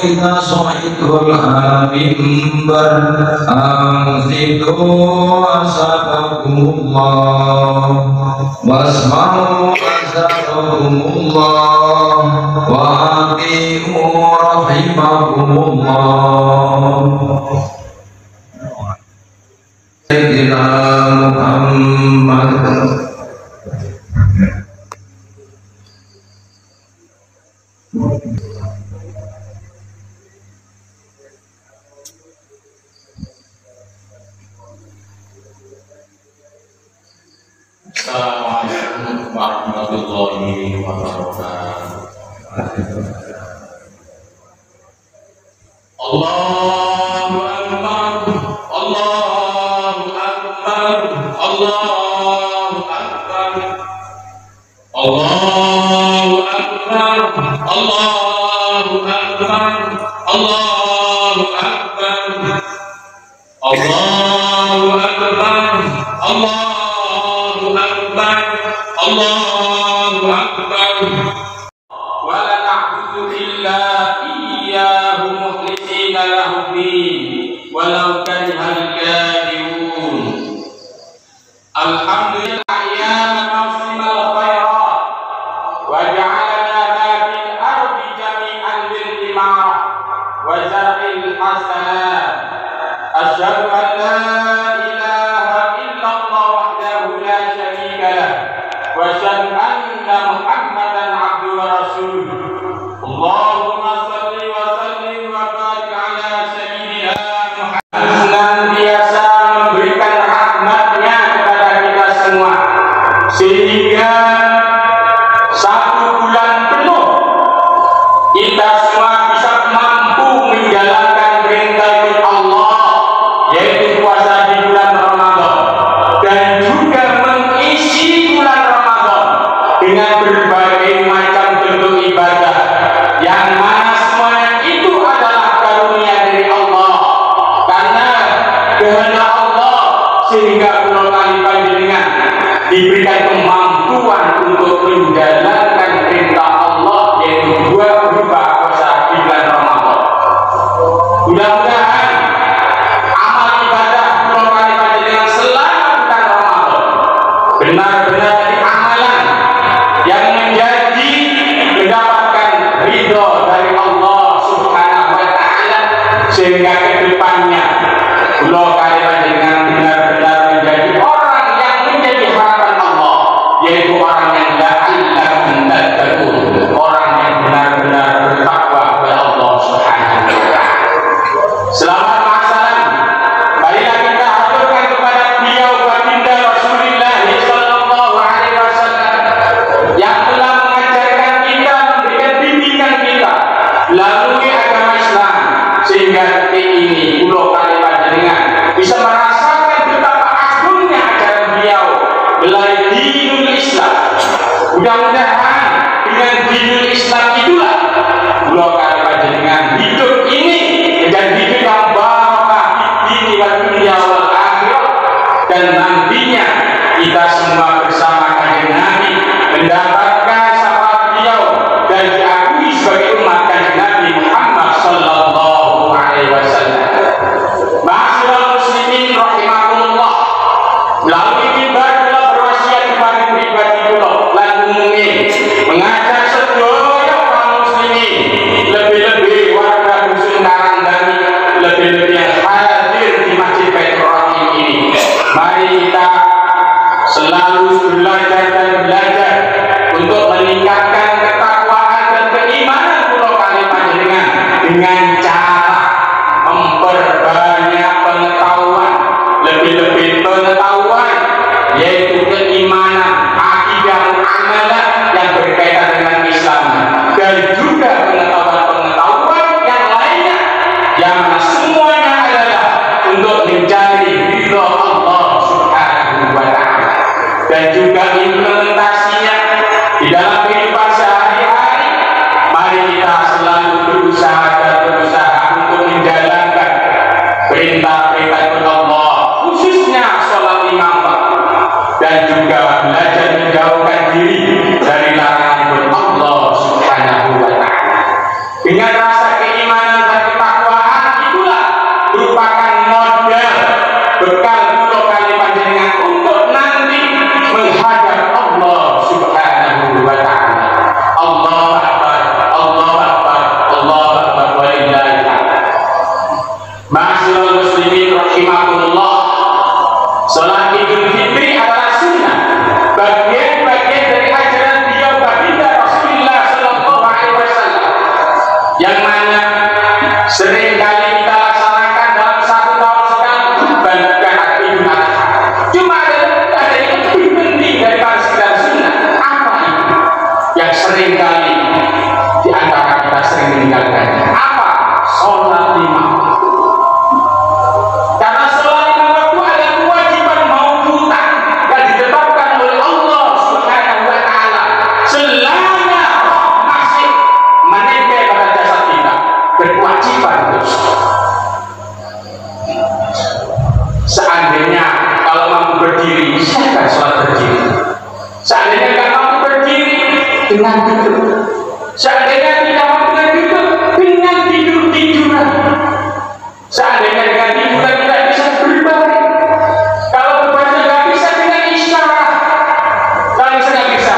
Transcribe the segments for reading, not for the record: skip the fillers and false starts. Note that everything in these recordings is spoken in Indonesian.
إذا صعدوا المنبر أنزلوا أسألكم الله واسمعوا أسألكم الله وأطيعوا رحمكم الله. سيدنا محمد Assalamualaikum warahmatullahi wabarakatuh. Allahu Akbar, Allahu Akbar, Allahu Akbar, Allahu Akbar, Allahu Akbar, Allahu Akbar, Allahu Akbar, Allahu Akbar, Allahu Akbar. Wa la na'budu illa iyyahu mukhlishina lahu din walau karihal kafirun. Alhamdulillah ya mawsimal khairat wa ja'alana ma fil ardi jami'an lil imarah wa zar'il hasanat. Asyhadu an la وأشهد أن محمدا عبده ورسوله. اللهم صل وسلم وبارك على سيدنا Muhammad. Senantiasa memberikan rahmatnya kepada kita semua sehingga satu bulan penuh kita semua bisa mampu menjalankan perintah Allah, yaitu puasa di bulan Ramadan, dan juga mengisi bulan dengan berbagai macam bentuk ibadah yang mana semuanya itu adalah karunia dari Allah, karena kehendak Allah sehingga pulau kali panjenengan diberikan kemampuan untuk menjalankan perintah Allah, yaitu berupa puasa di bulan Ramadan. Mudah-mudahan amal ibadah pulau kali panjenengan selama bulan Ramadan benar-benar yang menjadi mendapatkan ridho dari Allah Subhanahu wa Ta'ala, sehingga kedepannya pulau kali panjenengan benar-benar menjadi orang yang menjadi harapan Allah, yaitu orang yang la'allakum tattaqun, orang yang benar-benar bertakwa kepada Allah Subhanahu wa Ta'ala. Selamat masalam, marilah kita haturkan kepada beliau baginda Rasulullah sallallahu alaihi wasallam yang telah mengajarkan kita, memberikan bimbingan kita melalui agama Islam, sehingga detik ini pulau kali panjenengan bisa merasakan betapa agungnya ajaran beliau melalui dinul Islam. Mudah-mudahan dengan dinul Islam itulah pulau kali panjenengan hidup ini menjadi hidup yang barakah di dunia wal dunia wal akhirah, dan nantinya kita semua bersama kanjeng Nabi mendapatkan syafaat beliau dan diakui sebagai umat kanjeng Nabi Muhammad sallallahu alaihi wasallam. Ma'asyiral muslimin rahimakumullah, melalui mimbar kula berwasiat kepada pribadi kula lan umumnya mengajak sedaya kaum muslimin, lebih-lebih warga dusun Karangdani, lebih-lebih yang hadir di Masjid Baitur Rahim ini. Mari kita selalu belajar dan belajar untuk meningkatkan ketakwaan dan keimanan pulau kali panjenengan dengan cara memperbanyak pengetahuan, lebih-lebih pengetahuan, yaitu keimanan, akidah, amalan yang berkaitan dengan Islam, dan juga pengetahuan-pengetahuan yang lainnya yang semuanya adalah untuk mencari ridho Allah Subhanahu wa Ta'ala, dan juga implementasinya di dalam kehidupan sehari-hari. Mari kita selalu berusaha dan berusaha untuk menjalankan perintah-perintah Allah, khususnya sholat 5 waktu, dan juga belajar menjauhkan diri dari larangan Allah Subhanahu wa Ta'ala. yang mana sering kali kita laksanakan dalam 1 tahun sekali, bahkan Idul Adha. Cuma ada yang lebih penting daripada sekedar sunnah. Apa itu yang sering kali di antara kita sering meninggalkan? Apa? Sholat 5 waktu. Karena sholat 5 waktu ada kewajiban mauqutan yang ditetapkan oleh Allah Subhanahu wa Ta'ala. Selama roh masih menempel pada jasad kita, berkewajiban untuk sholat. Seandainya kalau mampu berdiri, silakan sholat berdiri. Seandainya tidak mampu berdiri, dengan duduk. Seandainya tidak mampu dengan duduk, dengan tidur-tiduran. Seandainya dengan tiduran tidak bisa berbaring, kalau berbaring tidak bisa dengan isyarat. Kalau misalnya bisa,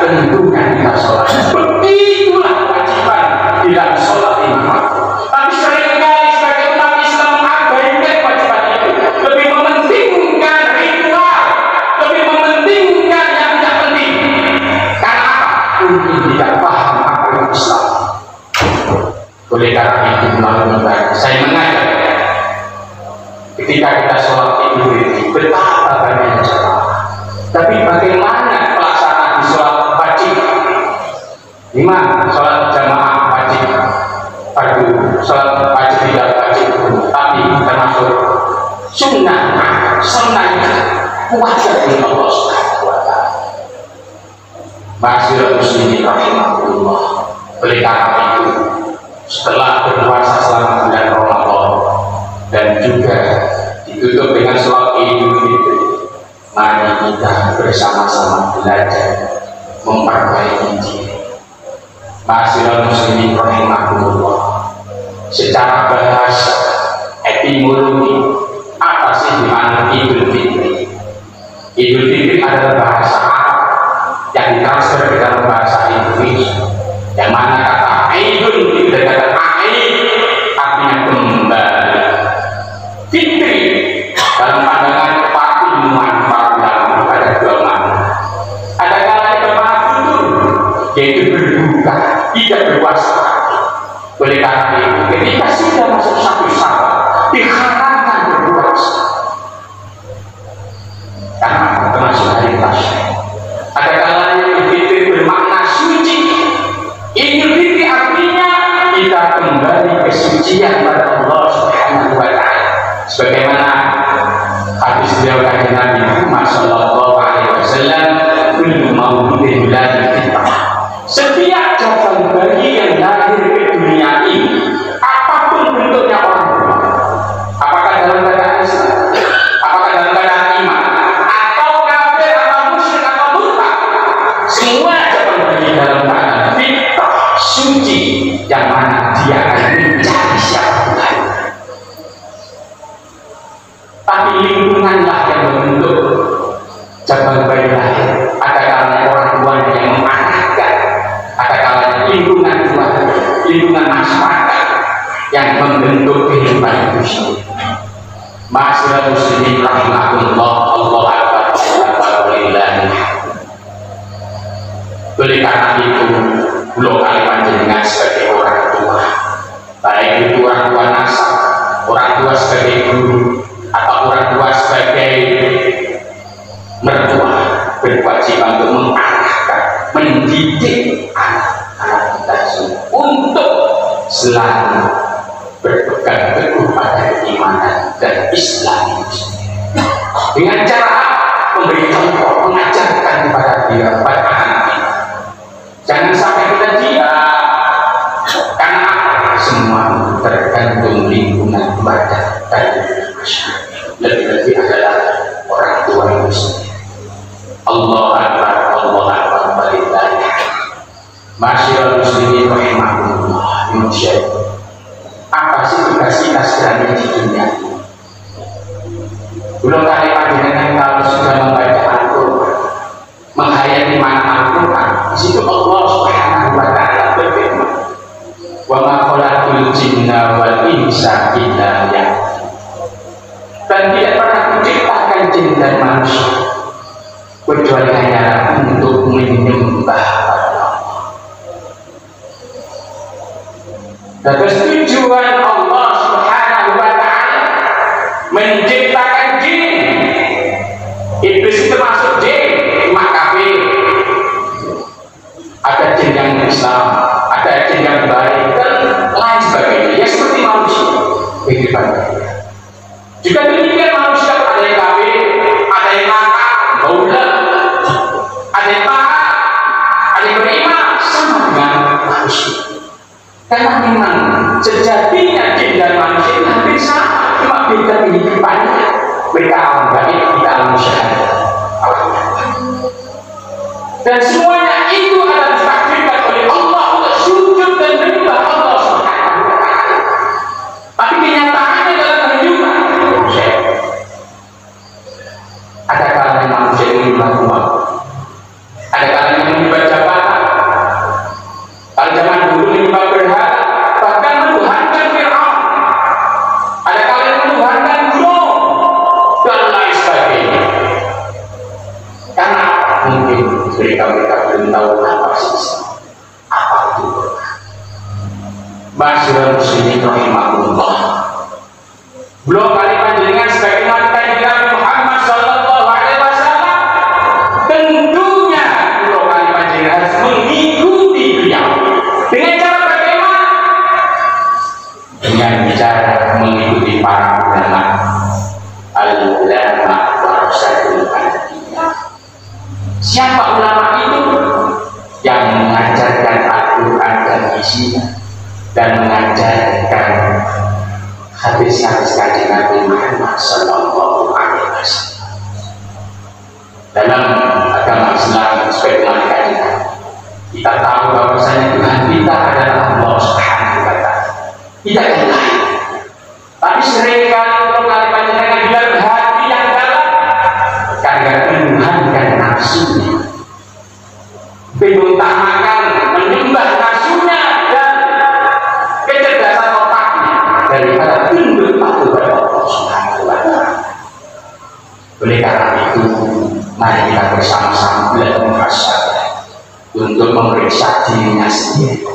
tentukan kita sholat. Begitulah kewajiban di dalam sholat 5 waktu. Tapi seringkali sebagai umat Islam mengabaikan kewajiban itu, lebih mementingkan ritual, lebih mementingkan yang tidak penting. Karena apa? Mungkin tidak paham apa itu Islam. Oleh karena itu teman-teman, saya mengajak ketika kita sholat Idul Fitri, betapa banyak jamaah. Tapi bagaimana pelaksanaan di sholat wajib? Gimana sholat jamaah wajib? Fardu, sholat wajib tidak wajib, tapi termasuk sunnah. Sunnahnya wajar dari Allah Subhanahu wa Ta'ala. Ma'asyiral muslimin rahimahullah. Oleh karena itu, setelah berpuasa selama bulan Ramadan dan juga ditutup dengan sholat Idul Fitri, mari kita bersama-sama belajar memperbaiki diri. Ma'asyiral muslimin rahimahullah. Secara bahasa etimologi, apa sih dimana Idul Fitri? Idul Fitri adalah bahasa Arab yang ditransfer ke dalam bahasa Indonesia, yang mana kata Idul itu dari kata Aid, artinya kembali. Fitri dalam pandangan para ilmuwan, para ulama ada 2 makna. Ada kalanya bermakna futur, yaitu berbuka, tidak berpuasa. Oleh karena itu, ketika sudah masuk 1 Syawal, diharamkan berpuasa. Karena termasuk hari tasyrik. Ada kalanya Idul Fitri bermakna suci. Idul Fitri artinya kita kembali kesucian pada Allah Subhanahu wa Ta'ala. Sebagaimana hadis beliau kanjeng Nabi Muhammad sallallahu alaihi wasallam, kullu mauludin yuladu fitrah. Setiap cabang bayi yang lahir ke dunia ini, apapun bentuknya orang tua, apakah dalam keadaan Islam, apakah dalam keadaan iman, atau kafir, atau musyrik, atau murtad, semua cabang bayi dalam keadaan fitrah suci, yang mana dia akan mencari siapa Tuhan. Tapi lingkunganlah yang membentuk cabang bayi lahir. Ada kalanya orang tuanya yang mengarahkan, ada kalanya lingkungan Tuhan, lingkungan masyarakat yang membentuk kehidupan itu. Ma'asyiral muslimin rahimahullah, Allah akbar, alhamdulillah. Oleh karena itu, beliau kalimat jenengan sebagai orang tua, baik itu orang tua nasab, orang tua sebagai guru, atau orang tua sebagai mertua, berkewajiban untuk mengarahkan, mendidik anak-anak kita semua untuk selalu berpegang teguh pada keimanan dan Islam itu sendiri. Dengan cara memberi contoh, mengajarkan kepada dia, kepada anak kita. Jangan sampai kita diam, karena semua tergantung lingkungan keluarga dan masyarakat. Lebih-lebih adalah orang tua itu sendiri. Allah akbar, Allah akbar, walillahil hamd. Ma'asyiral muslimin rahimahullah. Apa sih tugas kita sebenarnya di dunia ini? Belum kali panjenengan kalau sudah membaca Al-Quran, menghayati makna Al-Quran, di situ Allah Subhanahu wa Ta'ala berfirman, "Wa ma khalaqtul jinna wal insa illa liya'budun." Dan tidak pernah menciptakan jin dan manusia kecuali hanya untuk menyembah pada Allah. Terus tujuan Allah Subhanahu wa Ta'ala menciptakan jin. Iblis itu termasuk jin, mak kafir. Ada jin yang Islam, ada jin yang baik, dan lain sebagainya. Ya seperti manusia kehidupan. Juga demikian manusia, ada yang kafir, ada yang nakal, gaulah, ada yang taat, ada yang beriman, sama dengan manusia. Karena memang sejatinya jin dan manusia itu hampir sama, cuma beda kehidupannya. Mereka alam gaib, kita alam syahadat. Dan semuanya itu adalah ditakdirkan oleh Allah untuk sujud dan menyembah Allah Subhanahu wa Ta'ala. Tapi kenyataannya dalam kehidupan ada kalanya manusia yang menyembah uang, ada kalanya menyembah jabatan, kalau zaman dulu menyembah berhala, bahkan menuhankan Fir'aun, ada kalanya menuhankan gunung dan lain sebagainya. Karena mungkin mereka belum tahu apa sih apa itu Masyarakat muslimin rahimahullah. Belum kali panjenengan sebagaimana tadi Nabi Muhammad sallallahu alaihi wasallam, tentunya belum kali panjenengan harus mengikuti beliau. Dengan cara bagaimana? Dengan cara mengikuti para ulama. Al-ulama warasatul anbiya. Siapa ulama itu? Yang mengajarkan Al-Quran dan isinya, dan mengajarkan hadis-hadis kajian Nabi Muhammad sallallahu alaihi wasallam. Dalam agama Islam sebagaimana kajian, kita tahu bahwasanya Tuhan kita adalah Allah Subhanahu wa Ta'ala, tidak yang lain. Tapi seringkali kalau kali panjenengan bilang hati yang dalam karena menuhankan nafsunya, mengutamakan menyembah nafsunya dan kecerdasan otaknya daripada tunduk patuh kepada Allah Subhanahu wa Ta'ala. Oleh karena itu, mari kita bersama-sama belajar muhasabah untuk memeriksa dirinya sendiri.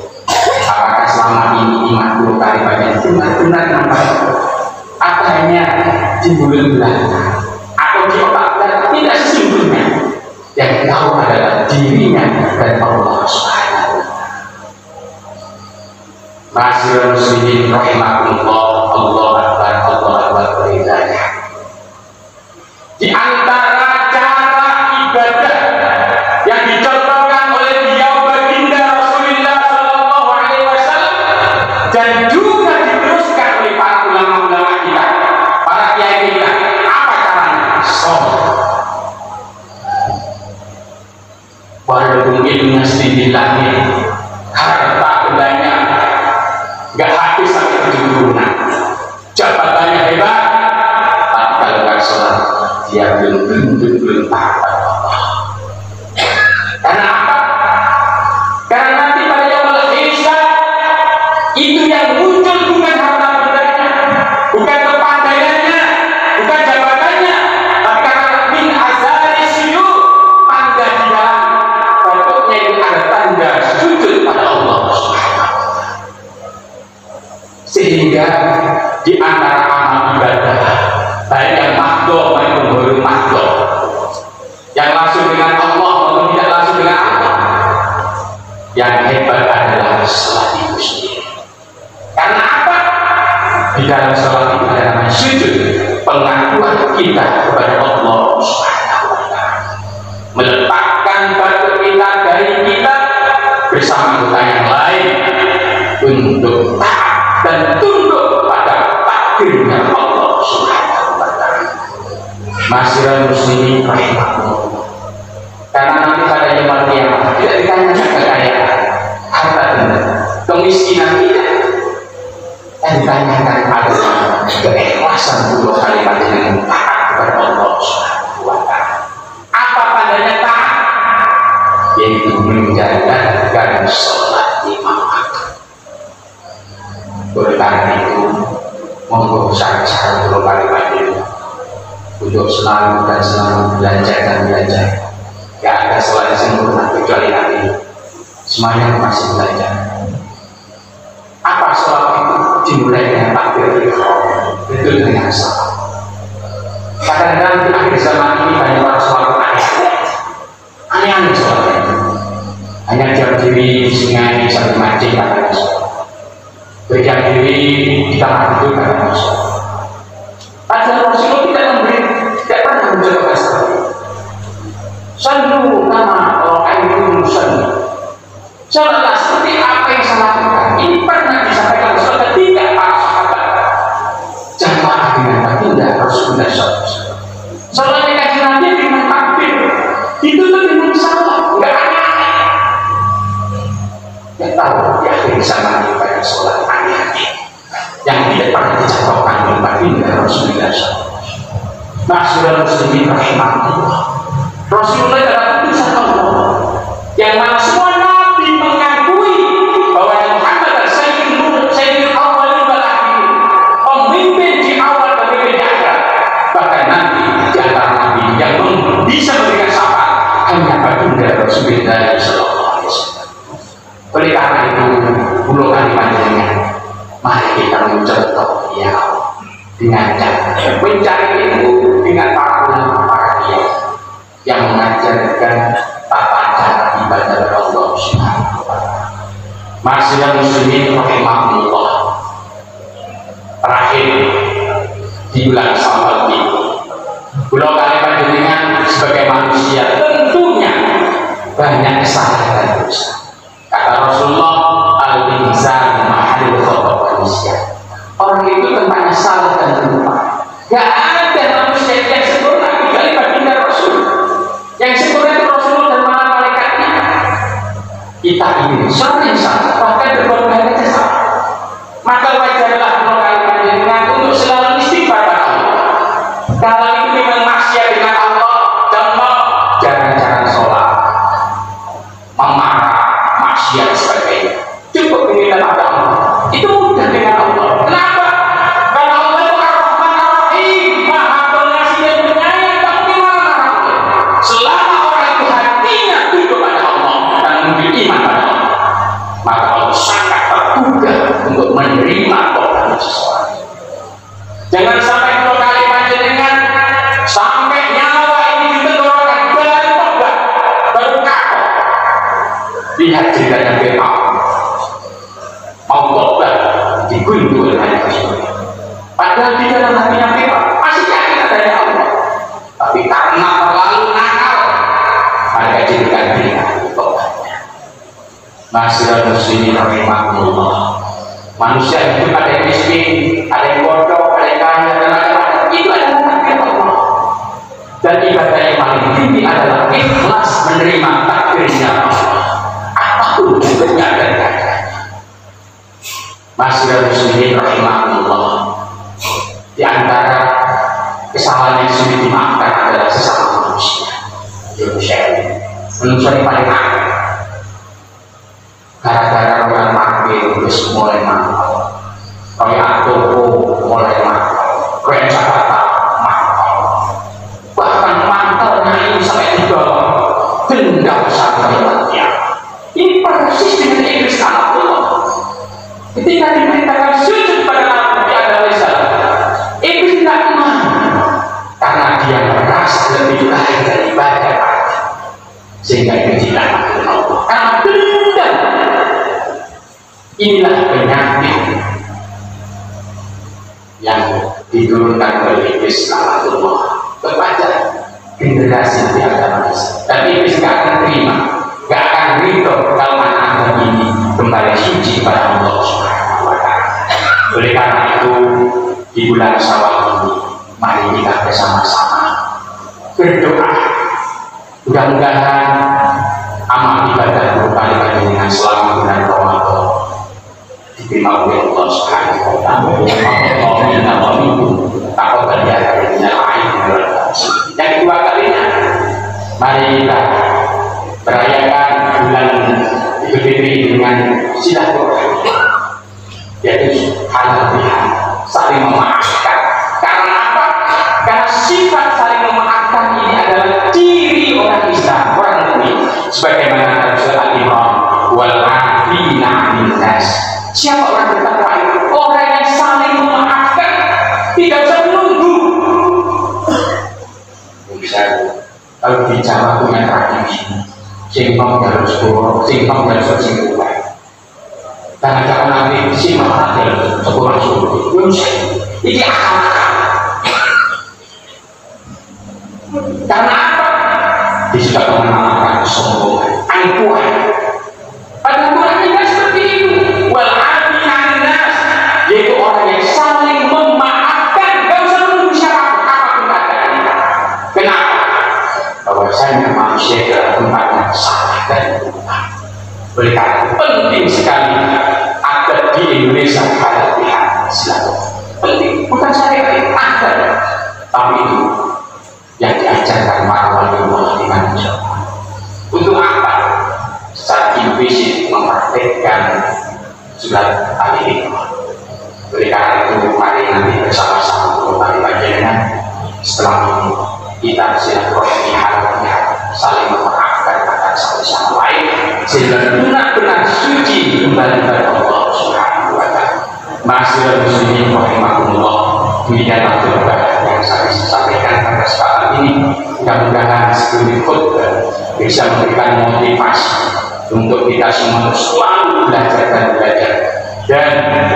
Apakah selama ini imanku kali banyak benar-benar nampak, atau hanya di mulut belakang atau di otak belakang? Tidak, sesungguhnya yang tahu adalah dirinya dan Allah Subhanahu wa Ta'ala. Masyarakat muslimin rahimahullah, Allah akbar, Allah akbar berhidayah. Di antara cara ibadah yang dicontohkan oleh beliau baginda Rasulullah sallallahu alaihi wasallam dan juga diteruskan oleh para ulama-ulama kita, para kiai kita, apa caranya? Sholat. Walaupun ilmunya sedikit lagi, harta bendanya nggak habis sampai 7 turunan, jabatannya hebat, tapi kalau nggak sholat dia belum taat Allah. Karena apa? Karena nanti pada yaumul hisab itu yang muncul bukan harta bendanya, bukan kepandaiannya, bukan jabatannya, tapi karena min azari sujud, tanda di dalam bentuknya itu ada tanda sujud pada Allah Subhanahu wa Ta'ala. Sehingga di antara amal ibadah, baik yang mahdoh maupun belum mahdoh, yang langsung dengan Allah maupun tidak langsung dengan Allah, yang hebat adalah salat itu sendiri. Karena apa? Di dalam salat itu ada namanya sujud, pengakuan kita kepada Allah Subhanahu wa Ta'ala, meletakkan batu kita dari kita bersama anggota yang lain untuk taat dan tunduk pada takdirnya Allah Subhanahu wa Ta'ala. Masyarakat muslimin rahimahullah. Karena nanti pada yaumul qiyamah tidak ditanyakan kekayaan, harta benda, kemiskinan, tidak. Yang ditanyakan adalah keikhlasan kedua kalimat yang taat kepada Allah Subhanahu wa Ta'ala. Apa tandanya taat? Yaitu menjalankan sholat 5 waktu. Oleh karena itu, monggo saran-saran kedua kalimat itu untuk selalu dan selalu belajar dan belajar. Gak ada sholat sempurna kecuali nanti semuanya masih belajar. Apa sholat dimulai dengan takbir ihram itu dengan salah. Kadang-kadang di akhir zaman ini banyak orang sholat aneh-aneh sholatnya, hanya diam diri di sungai sambil mancing kadang sholat, berdiam diri di kamar tidur kadang sholat. Padahal Rasulullah tidak pernah mencoba sholat. Sallu kama ra'aytum usalli. Sholatlah seperti apa yang saya lakukan. Ini pernah disampaikan Rasulullah ketika para sahabat jamaah dengan baginda Rasulullah SAW. Sholatnya kajian Nabi dengan takbir, ditutup dengan salat, nggak aneh-aneh. Yang tahu di akhir zaman ini banyak sholat aneh-aneh yang tidak pernah dicatatkan oleh baginda Rasulullah SAW. Masyaallah muslimin rahimahullah. Rasulullah adalah utusan Allah yang mana semua nabi mengakui bahwa Muhammad adalah sayyidul awwalin wal akhirin, pemimpin di awal dan pemimpin di akhir. Bahkan nanti di antara nabi yang bisa memberikan syafaat hanya baginda Rasulullah sallallahu alaihi wasallam. Oleh karena itu, pulau kalimat dengan mari kita mencontoh dia dengan cara mencari ilmu dengan para ulama, para kiai yang mengajarkan tata cara ibadah Allah Subhanahu wa taala. Masyaallah muslimin rahimahullah. Terakhir di bulan Syawal ini, pulau kalimat dengan sebagai manusia tentunya banyak kesalahan dan dosa. Kata Rasulullah, al-insan mahallul khata' manusia. Orang itu tempatnya salah dan lupa. Gak ada manusia yang sempurna kecuali baginda Rasul. Yang sempurna itu Rasulullah dan para malaikatnya. Kita ini sering salah, bahkan berbuat banyak salah. Maka wajarlah kalau kalimat dengan untuk selalu istighfar pada Allah. Kalau itu memang maksiat dengan Allah, contoh jangan sholat, memarah, maksiat sebagainya. Cukup meminta pada Allah. Itu mudah dengan Allah. Kenapa? Karena Allah itu Ar-Rahman Ar-Rahim, Maha Pengasih dan Penyayang, tak gimana. Selama orang itu hatinya tunduk pada Allah dan memiliki iman pada Allah, maka Allah sangat terbuka untuk menerima tobat seseorang. Jangan sampai dua kali panjenengan sampai nyawa ini ditenggorokan baru tobat, baru kapok. Lihat ceritanya Fir'aun. Mau tobat digundul oleh Rasul. Padahal di dalam hatinya Fir'aun masih yakin adanya Allah, tapi karena terlalu nakal maka jadikan dia tobatnya. Masyaallah muslimin rahimahullah. Manusia itu ada yang miskin, ada yang bodoh, ada yang kaya, dan macam-macam. Itu adalah takdir Allah. Dan ibadah yang paling tinggi adalah ikhlas menerima takdirnya Allah. Apapun bentuknya dan keadaannya. Masyaallah muslimin rahimahullah. Di antara kesalahan yang sulit dimaafkan adalah sesama manusia. Manusia yang paling aneh. Gara-gara orang makin terus mulai mantap, kayak toko mulai mantap, kayak Jakarta mantap, bahkan mantelnya ini sampai juga denda besar kalimatnya. Ini persis dengan Iblis Allah. Ketika diperintahkan sujud pada Nabi Adam AS, Iblis tidak iman karena dia merasa lebih baik dari ibadah, sehingga Iblis tidak mengenal Allah karena dendam. Inilah penyakit yang diturunkan oleh Iblis Allah kepada generasi di agama Islam. Tapi Iblis tidak akan terima, tidak akan ridho kalau anak ini kembali suci pada Allah Subhanahu wa taala. Oleh karena itu di bulan Syawal ini mari kita bersama-sama berdoa. Mudah-mudahan amal ibadah berupa dengan selama bulan Ramadan diterima oleh Allah Subhanahu wa taala. Yang kedua kalinya, mari kita merayakan bulan Idul Fitri dengan silaturahmi, yaitu halal bihalal, saling memaafkan. Karena apa? Karena sifat saling memaafkan ini adalah ciri orang Islam, orang mukmin. Sebagaimana Rasulullah Al-Imran wal 'afina 'anil nas. Siapa orang bertakwa itu? Orang yang di Jawa punya tradisi singkong harus kurang, singkong harus singkong karena kalau nanti singkong harus sekurang suruh ini akal-akal karena apa? Dia sudah mengalahkan kesombongan angkuhan pada Quran juga seperti itu wal'afi'an nas, yaitu orang yang saling memaafkan, gak usah menunggu siapa apapun keadaannya. Kenapa? Bahwasanya manusia adalah tempatnya salah dan lupa. Oleh karena penting sekali ada di Indonesia pada pihak Islam. Penting, bukan saya ada, tapi itu yang diajarkan para wali-wali di manusia. Untuk apa? Secara implisit mempraktekkan surat Al-Hikmah. Oleh karena itu mari nanti bersama-sama kembali panjenengan setelah ini kita silaturahmi harapnya saling memaafkan antara satu sama lain sehingga benar-benar suci kembali kepada Allah Subhanahu wa taala. Ma'asyiral muslimin rahimakumullah, demikianlah khutbah yang saya sampaikan pada kesempatan ini. Mudah-mudahan sebelum khutbah bisa memberikan motivasi untuk kita semua selalu belajar dan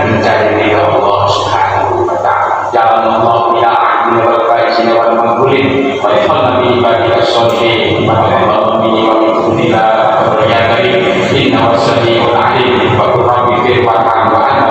mencari ridha Allah Subhanahu wa taala. Ya Allah ya Amin wal faizin wal maqbulin wa ihfadna bi ibadika sholihin wa taqabbal minni wa minkum ila ya karim inna wassallimu alayhi wa rabbi firman wa